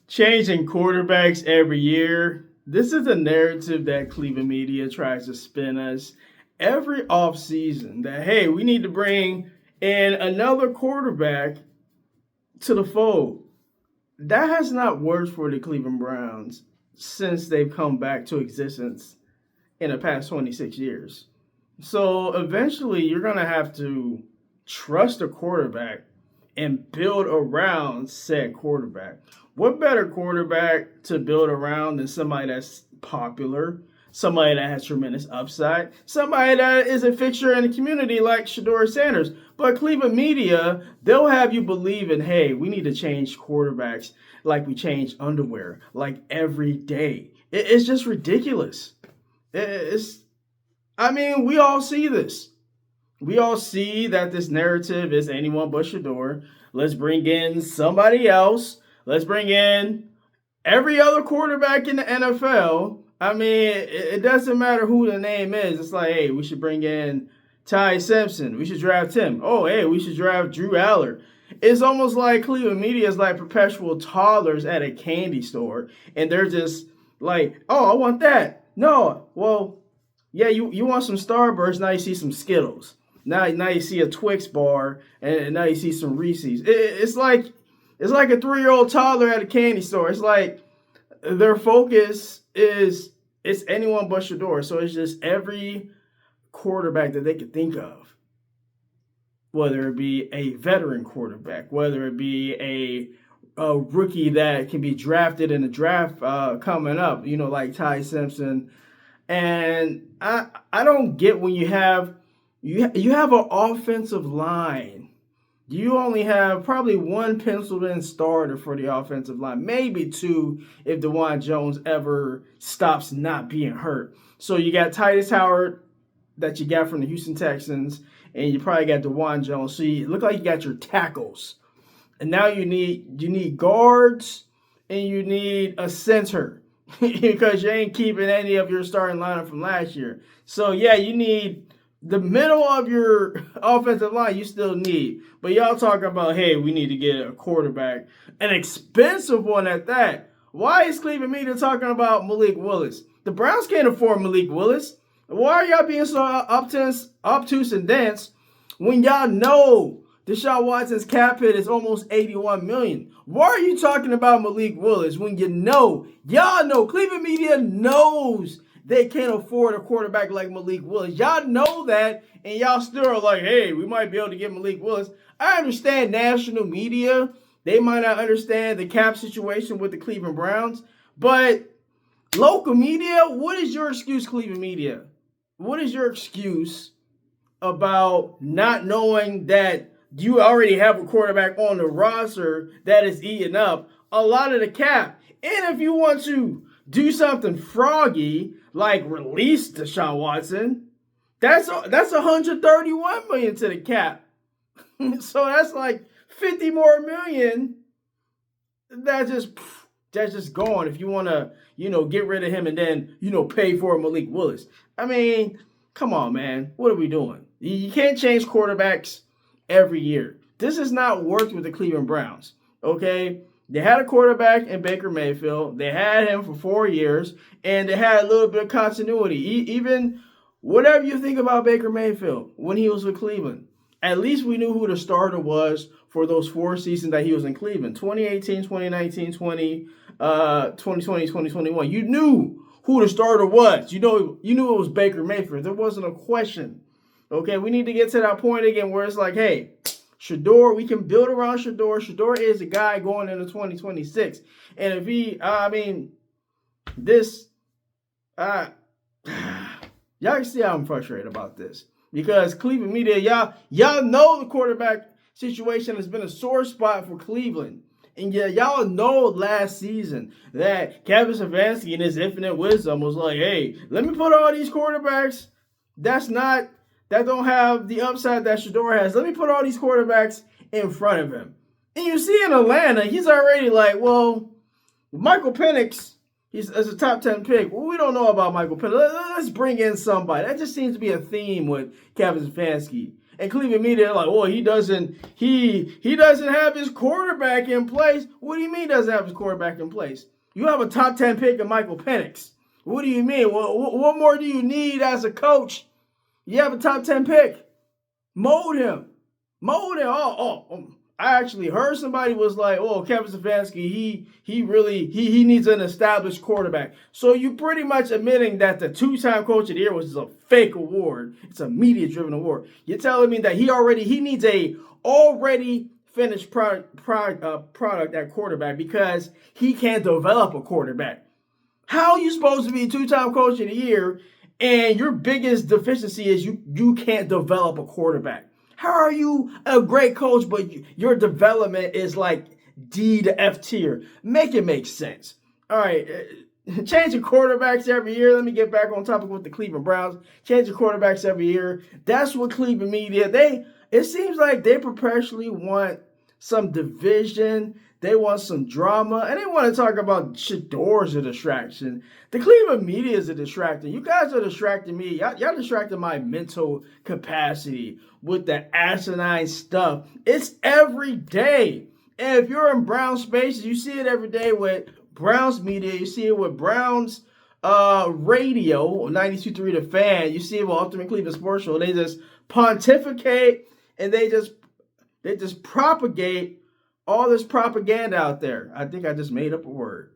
Changing quarterbacks every year. This is a narrative that Cleveland media tries to spin us every offseason that, hey, we need to bring in another quarterback to the fold. That has not worked for the Cleveland Browns since they've come back to existence in the past 26 years. So eventually, you're going to have to trust a quarterback and build around said quarterback. What better quarterback to build around than somebody that's popular, somebody that has tremendous upside, somebody that is a fixture in the community like Shedeur Sanders? But Cleveland media, they'll have you believing, hey, we need to change quarterbacks like we change underwear, like every day. It's just ridiculous. It's, I mean, we all see this. We all see that this narrative is anyone but Shedeur. Let's bring in somebody else. Let's bring in every other quarterback in the NFL. I mean, it doesn't matter who the name is. It's like, hey, we should bring in Ty Simpson. We should draft him. Oh, hey, we should draft Drew Aller. It's almost like Cleveland media is like perpetual toddlers at a candy store. And they're just like, oh, I want that. No, well, yeah, you want some Starburst, now you see some Skittles. Now you see a Twix bar, and now you see some Reese's. It's like a 3-year-old toddler at a candy store. It's like their focus is it's anyone but Shedeur. So it's just every quarterback that they could think of, whether it be a veteran quarterback, whether it be a rookie that can be drafted in the draft coming up, like Ty Simpson. And I don't get when you have an offensive line. You only have probably one penciled in starter for the offensive line, maybe two if DeJuan Jones ever stops not being hurt. So you got Titus Howard that you got from the Houston Texans, and you probably got DeJuan Jones. So you look like you got your tackles. And now you need guards and you need a center because you ain't keeping any of your starting lineup from last year. So yeah, you need the middle of your offensive line you still need. But y'all talking about, hey, we need to get a quarterback, an expensive one at that. Why is Cleveland media talking about Malik Willis? The Browns can't afford Malik Willis. Why are y'all being so obtuse and dense when y'all know Deshaun Watson's cap hit is almost $81 million? Why are you talking about Malik Willis when y'all know, Cleveland media knows they can't afford a quarterback like Malik Willis? Y'all know that, and y'all still are like, hey, we might be able to get Malik Willis. I understand national media. They might not understand the cap situation with the Cleveland Browns, but local media, what is your excuse, Cleveland media? What is your excuse about not knowing that you already have a quarterback on the roster that is eating up a lot of the cap? And if you want to do something froggy like release Deshaun Watson, that's $131 million to the cap. So that's like $50 more million. That's just gone if you want to, get rid of him and then, pay for Malik Willis. I mean, come on, man. What are we doing? You can't change quarterbacks every year. This has not worked with the Cleveland Browns, okay? They had a quarterback in Baker Mayfield. They had him for 4 years, and they had a little bit of continuity. Even whatever you think about Baker Mayfield when he was with Cleveland, at least we knew who the starter was for those 4 seasons that he was in Cleveland. 2018, 2019, 2020, 2021. You knew who the starter was. You knew it was Baker Mayfield. There wasn't a question. Okay, we need to get to that point again where it's like, hey, Shedeur, we can build around Shedeur. Shedeur is a guy going into 2026. And if y'all can see how I'm frustrated about this. Because Cleveland media, y'all know the quarterback situation has been a sore spot for Cleveland. And yeah, y'all know last season that Kevin Stefanski in his infinite wisdom was like, hey, let me put all these quarterbacks that don't have the upside that Shedeur has. Let me put all these quarterbacks in front of him. And you see in Atlanta, he's already like, well, Michael Penix, he's as a top 10 pick. Well, we don't know about Michael Penix. Let's bring in somebody. That just seems to be a theme with Kevin Stefanski. And Cleveland media like, well, he doesn't have his quarterback in place. What do you mean doesn't have his quarterback in place? You have a top 10 pick in Michael Penix. What do you mean? What more do you need as a coach? You have a top 10 pick. Mold him. I actually heard somebody was like, oh, Kevin Stefanski, he needs an established quarterback. So you pretty much admitting that the 2-time coach of the year was a fake award. It's a media-driven award. You're telling me that he needs a already finished product at quarterback because he can't develop a quarterback. How are you supposed to be a 2-time coach of the year and your biggest deficiency is you can't develop a quarterback? How are you a great coach, but your development is like D to F tier? Make it make sense. All right, changing quarterbacks every year. Let me get back on topic with the Cleveland Browns. Changing quarterbacks every year. That's what Cleveland media, it seems like they perpetually want some division. They want some drama, and they want to talk about Shedeur's a distraction. The Cleveland media is a distraction. You guys are distracting me. Y'all distracting my mental capacity with the asinine stuff. It's every day. And if you're in Brown spaces, you see it every day with Browns media. You see it with Browns radio, 92.3 The Fan. You see it with Ultimate Cleveland Sports Show. They just pontificate and they just propagate all this propaganda out there. I think I just made up a word.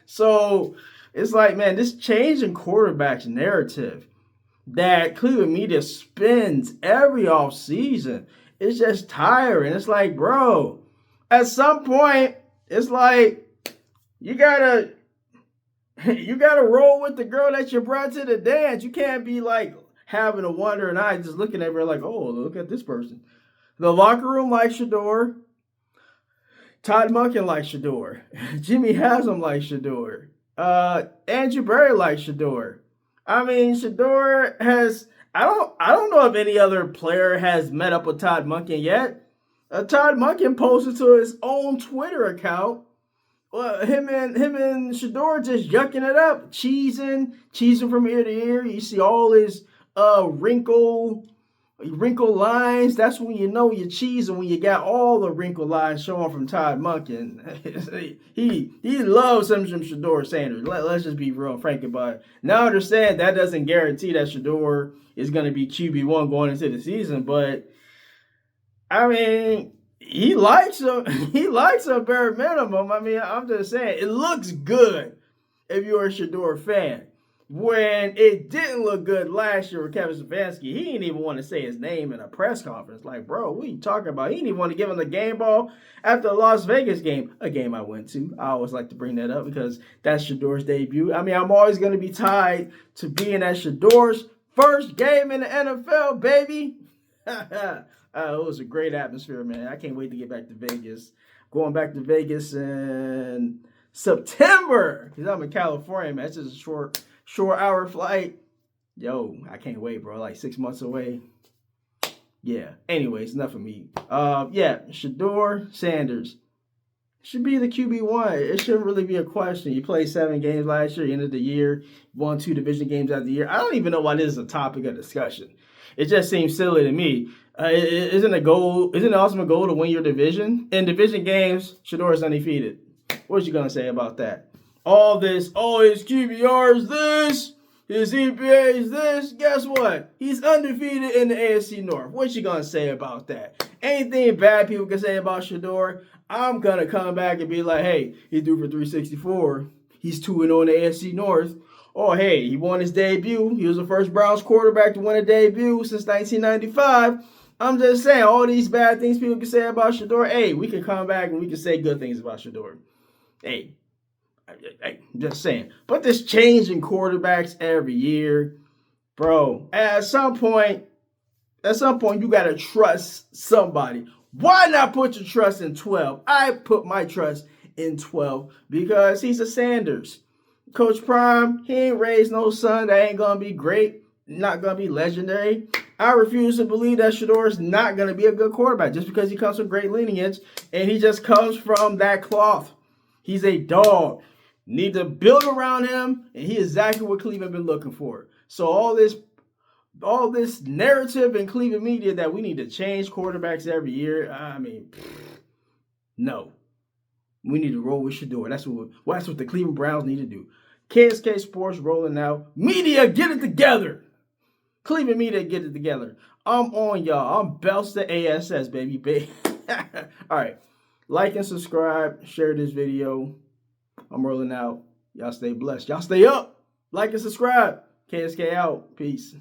So it's like, man, this change in quarterbacks narrative that Cleveland media spins every offseason, it's just tiring. It's like, bro, at some point, it's like you gotta roll with the girl that you brought to the dance. You can't be like having a wandering eye, just looking at her like, oh, look at this person. The locker room likes Shedeur. Todd Monken likes Shedeur. Jimmy Haslam likes Shedeur. Andrew Berry likes Shedeur. I mean, Shedeur has. I don't know if any other player has met up with Todd Monken yet. Todd Monken posted to his own Twitter account. Him and Shedeur just yucking it up, cheesing from ear to ear. You see all his wrinkle lines. That's when you know you're cheesing, when you got all the wrinkle lines showing from Todd Monken. he loves him some Shedeur Sanders. Let's just be real and frank about it. Now I understand that doesn't guarantee that Shedeur is going to be QB1 going into the season, but I mean, he likes him. He likes him bare minimum. I mean, I'm just saying it looks good if you're a Shedeur fan. When it didn't look good last year with Kevin Stefanski, he didn't even want to say his name in a press conference. Like, bro, what are you talking about? He didn't even want to give him the game ball after the Las Vegas game, a game I went to. I always like to bring that up because that's Shedeur's debut. I mean, I'm always going to be tied to being at Shedeur's first game in the NFL, baby. It was a great atmosphere, man. I can't wait to get back to Vegas. Going back to Vegas in September because I'm in California, man. It's just a short hour flight. Yo, I can't wait, bro. Like 6 months away. Yeah. Anyways, enough of me. Shedeur Sanders should be the QB1. It shouldn't really be a question. You played 7 games last year, end of the year, won 2 division games out of the year. I don't even know why this is a topic of discussion. It just seems silly to me. Isn't the ultimate goal to win your division? In division games, Shedeur is undefeated. What you gonna say about that? All this, his QBR is this, his EPA is this. Guess what? He's undefeated in the AFC North. What you gonna say about that? Anything bad people can say about Shedeur, I'm gonna come back and be like, hey, he threw for 364. He's 2-0 in the AFC North. Oh, hey, he won his debut. He was the first Browns quarterback to win a debut since 1995. I'm just saying, all these bad things people can say about Shedeur, hey, we can come back and we can say good things about Shedeur. Hey, I'm just saying. But this change in quarterbacks every year, bro, at some point, you got to trust somebody. Why not put your trust in 12? I put my trust in 12 because he's a Sanders. Coach Prime, he ain't raised no son that ain't going to be great, not going to be legendary. I refuse to believe that Shedeur is not going to be a good quarterback just because he comes from great lineage and he just comes from that cloth. He's a dog. Need to build around him, and he is exactly what Cleveland been looking for. So all this all this narrative in Cleveland media that we need to change quarterbacks every year. I mean, no. We need to roll with Shedeur. That's what the Cleveland Browns need to do. KSK Sports rolling out. Media, get it together. Cleveland media, get it together. I'm on, y'all. I'm Belts to ASS, baby. All right. Like and subscribe. Share this video. I'm rolling out. Y'all stay blessed. Y'all stay up. Like and subscribe. KSK out. Peace.